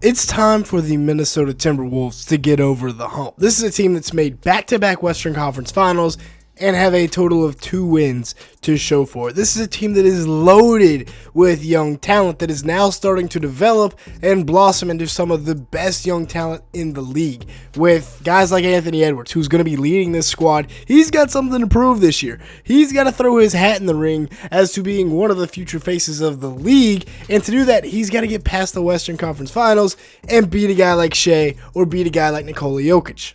It's time for the Minnesota Timberwolves to get over the hump. This is a team that's made back-to-back Western Conference Finals and have a total of 2 wins to show for it. This is a team that is loaded with young talent that is now starting to develop and blossom into some of the best young talent in the league. With guys like Anthony Edwards, who's going to be leading this squad, he's got something to prove this year. He's got to throw his hat in the ring as to being one of the future faces of the league, and to do that, he's got to get past the Western Conference Finals and beat a guy like Shea or beat a guy like Nikola Jokic.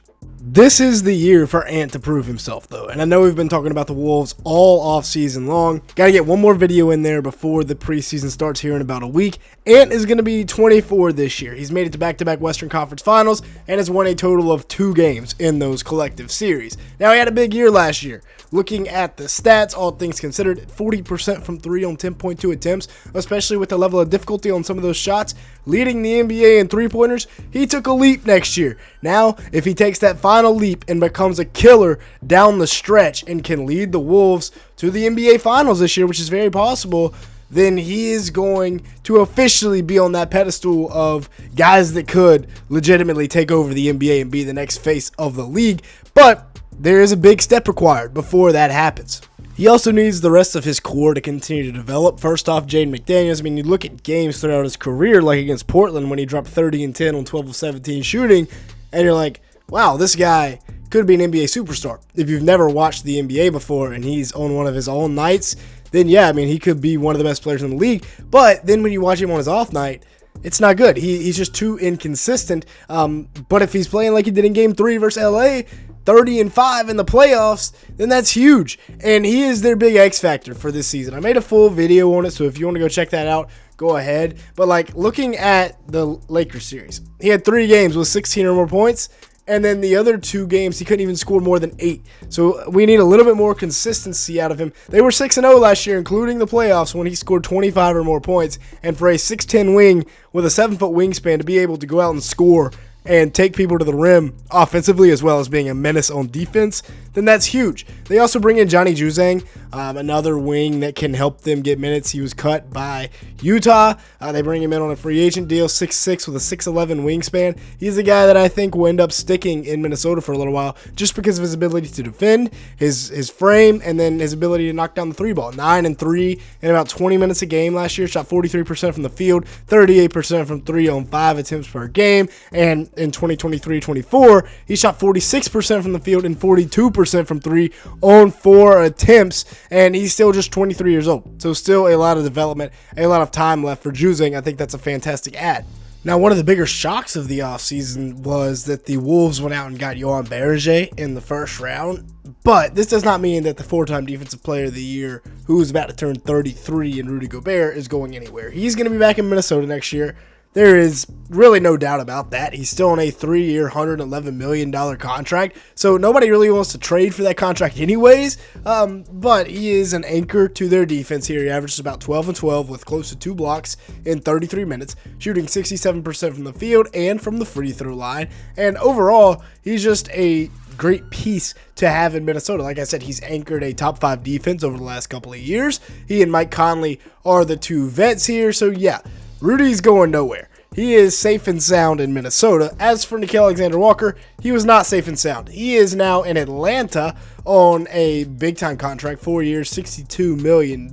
This is the year for Ant to prove himself, though, and I know we've been talking about the Wolves all off-season long. Got to get one more video in there before the preseason starts here in about a week. Ant is going to be 24 this year. He's made it to back-to-back Western Conference Finals and has won a total of 2 games in those collective series. Now, he had a big year last year. Looking at the stats, all things considered, 40% from 3 on 10.2 attempts, especially with the level of difficulty on some of those shots, leading the NBA in three-pointers. He took a leap next year. Now, if he takes that final leap and becomes a killer down the stretch and can lead the Wolves to the NBA Finals this year, which is very possible, then he is going to officially be on that pedestal of guys that could legitimately take over the NBA and be the next face of the league. But there is a big step required before that happens. He also needs the rest of his core to continue to develop. First off, Jaden McDaniels. I mean, you look at games throughout his career, like against Portland when he dropped 30 and 10 on 12 of 17 shooting, and you're like, wow, this guy could be an NBA superstar. If you've never watched the NBA before and he's on one of his own nights, then yeah, I mean, he could be one of the best players in the league. But then when you watch him on his off night, it's not good. He's just too inconsistent. But if he's playing like he did in Game 3 versus LA, 30 and 5 in the playoffs, then that's huge. And he is their big X factor for this season. I made a full video on it, so if you want to go check that out, go ahead. But like looking at the Lakers series, he had 3 games with 16 or more points. And then the other 2 games, he couldn't even score more than 8. So we need a little bit more consistency out of him. They were 6-0 last year, including the playoffs, when he scored 25 or more points. And for a 6'10 wing with a 7-foot wingspan to be able to go out and score and take people to the rim offensively as well as being a menace on defense, then that's huge. They also bring in Johnny Juzang, another wing that can help them get minutes. He was cut by Utah. They bring him in on a free agent deal, 6'6 with a 6'11 wingspan. He's a guy that I think will end up sticking in Minnesota for a little while just because of his ability to defend, his frame, and then his ability to knock down the 3 ball. 9 and 3 in about 20 minutes a game last year. Shot 43% from the field, 38% from 3 on 5 attempts per game, and in 2023-24, he shot 46% from the field and 42% from 3 on 4 attempts, and he's still just 23 years old. So still a lot of development, a lot of time left for Juzang. I think that's a fantastic add. Now, one of the bigger shocks of the offseason was that the Wolves went out and got Johan Berger in the first round. But this does not mean that the 4-time Defensive Player of the Year, who is about to turn 33 in Rudy Gobert, is going anywhere. He's going to be back in Minnesota next year. There is really no doubt about that. He's still on a 3-year, $111 million contract, so nobody really wants to trade for that contract anyways, but he is an anchor to their defense here. He averages about 12 and 12 with close to 2 blocks in 33 minutes, shooting 67% from the field and from the free throw line, and overall, he's just a great piece to have in Minnesota. Like I said, he's anchored a top 5 defense over the last couple of years. He and Mike Conley are the 2 vets here, so yeah, Rudy's going nowhere. He is safe and sound in Minnesota. As for Nickeil Alexander-Walker, he was not safe and sound. He is now in Atlanta on a big-time contract, 4 years, $62 million,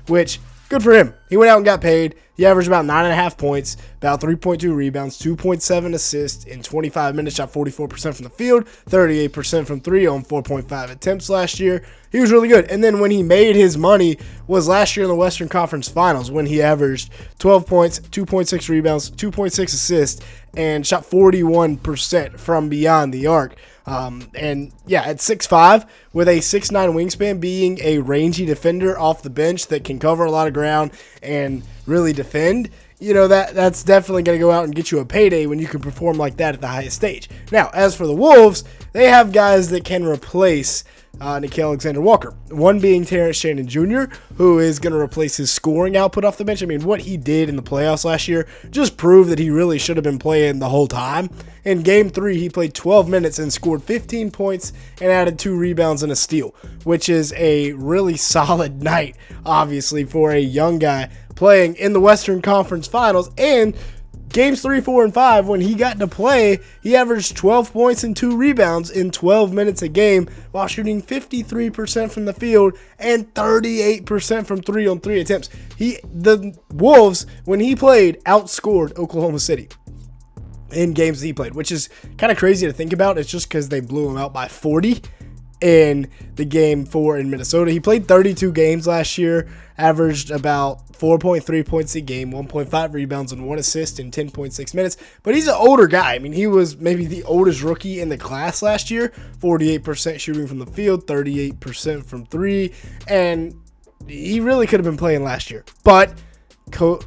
which, good for him. He went out and got paid. He averaged about 9.5 points, about 3.2 rebounds, 2.7 assists in 25 minutes, shot 44% from the field, 38% from 3 on 4.5 attempts last year. He was really good. And then when he made his money was last year in the Western Conference Finals when he averaged 12 points, 2.6 rebounds, 2.6 assists, and shot 41% from beyond the arc. And yeah, at 6'5", with a 6'9" wingspan, being a rangy defender off the bench that can cover a lot of ground and really defend, you know, that's definitely going to go out and get you a payday when you can perform like that at the highest stage. Now, as for the Wolves, they have guys that can replace Nickeil Alexander-Walker. One being Terrence Shannon Jr., who is going to replace his scoring output off the bench. I mean, what he did in the playoffs last year just proved that he really should have been playing the whole time. In Game 3, he played 12 minutes and scored 15 points and added 2 rebounds and a steal, which is a really solid night, obviously, for a young guy playing in the Western Conference Finals and games 3, 4, and 5, when he got to play, he averaged 12 points and 2 rebounds in 12 minutes a game while shooting 53% from the field and 38% from 3-on-3 attempts. The Wolves, when he played, outscored Oklahoma City in games that he played, which is kind of crazy to think about. It's just because they blew him out by 40 in the game 4 in Minnesota. He played 32 games last year, averaged about 4.3 points a game, 1.5 rebounds, and 1 assist in 10.6 minutes. But he's an older guy. I mean, he was maybe the oldest rookie in the class last year, 48% shooting from the field, 38% from 3, and he really could have been playing last year. But Coach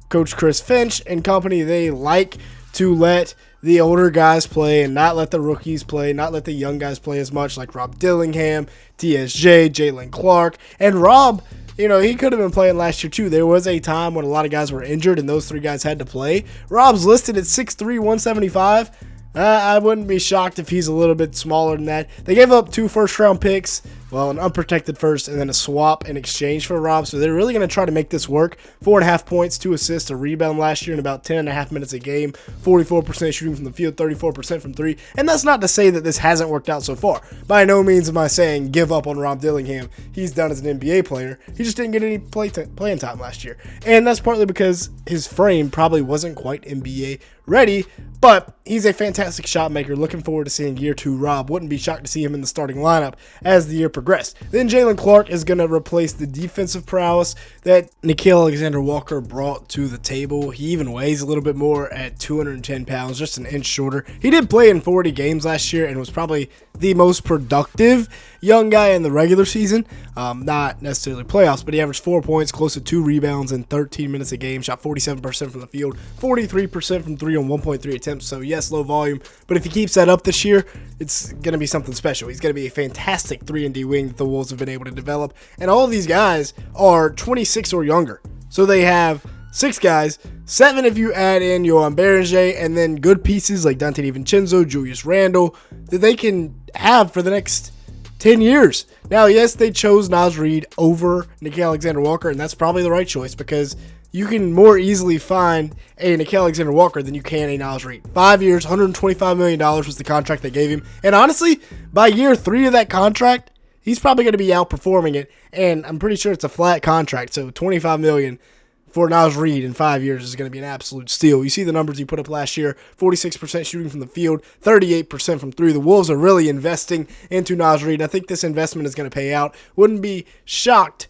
Chris Finch and company, they like to let the older guys play and not let the rookies play, not let the young guys play as much, like Rob Dillingham, TSJ, Jalen Clark. And Rob, he could have been playing last year too. There was a time when a lot of guys were injured and those 3 guys had to play. Rob's listed at 6'3", 175. I wouldn't be shocked if he's a little bit smaller than that. They gave up 2 first-round picks, an unprotected first, and then a swap in exchange for Rob. So they're really going to try to make this work. 4.5 points, 2 assists, a rebound last year in about 10.5 minutes a game. 44% shooting from the field, 34% from 3. And that's not to say that this hasn't worked out so far. By no means am I saying give up on Rob Dillingham. He's done as an NBA player. He just didn't get any playing time last year. And that's partly because his frame probably wasn't quite NBA ready, but he's a fantastic shot maker. Looking forward to seeing year 2 Rob. Wouldn't be shocked to see him in the starting lineup as the year progressed. Then Jalen Clark is going to replace the defensive prowess that Nickeil Alexander-Walker brought to the table. He even weighs a little bit more at 210 pounds, just an inch shorter. He did play in 40 games last year and was probably the most productive young guy in the regular season. Not necessarily playoffs, but he averaged 4 points, close to 2 rebounds in 13 minutes a game, shot 47% from the field, 43% from 3 on 1.3 attempts. So yes, low volume, but if he keeps that up this year, it's going to be something special. He's going to be a fantastic 3-and-D wing that the Wolves have been able to develop. And all of these guys are 26 or younger. So they have 6 guys, 7 if you add in Johan Berenger, and then good pieces like Dante DiVincenzo, Julius Randle, that they can have for the next 10 years. Now, yes, they chose Naz Reid over Nickeil Alexander-Walker, and that's probably the right choice because you can more easily find a Nickeil Alexander-Walker than you can a Naz Reid. 5 years, $125 million was the contract they gave him. And honestly, by year 3 of that contract, he's probably going to be outperforming it, and I'm pretty sure it's a flat contract, so $25 million for Naz Reid in 5 years is going to be an absolute steal. You see the numbers he put up last year, 46% shooting from the field, 38% from 3. The Wolves are really investing into Naz Reid. I think this investment is going to pay out. Wouldn't be shocked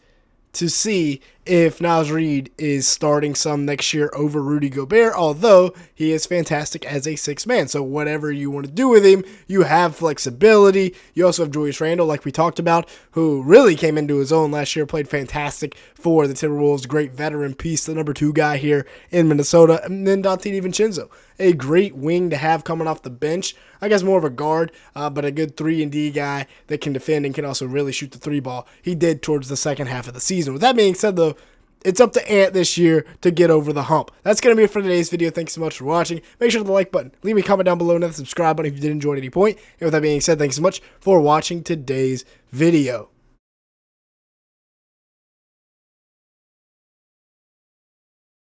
to see if Naz Reid is starting some next year over Rudy Gobert, although he is fantastic as a 6th man. So whatever you want to do with him, you have flexibility. You also have Julius Randle, like we talked about, who really came into his own last year, played fantastic for the Timberwolves. Great veteran piece, the number 2 guy here in Minnesota. And then Dante DiVincenzo, a great wing to have coming off the bench. I guess more of a guard, but a good 3-and-D guy that can defend and can also really shoot the 3 ball. He did towards the second half of the season. With that being said, though, it's up to Ant this year to get over the hump. That's going to be it for today's video. Thanks so much for watching. Make sure to hit the like button. Leave me a comment down below and hit the subscribe button if you did enjoy at any point. And with that being said, thanks so much for watching today's video.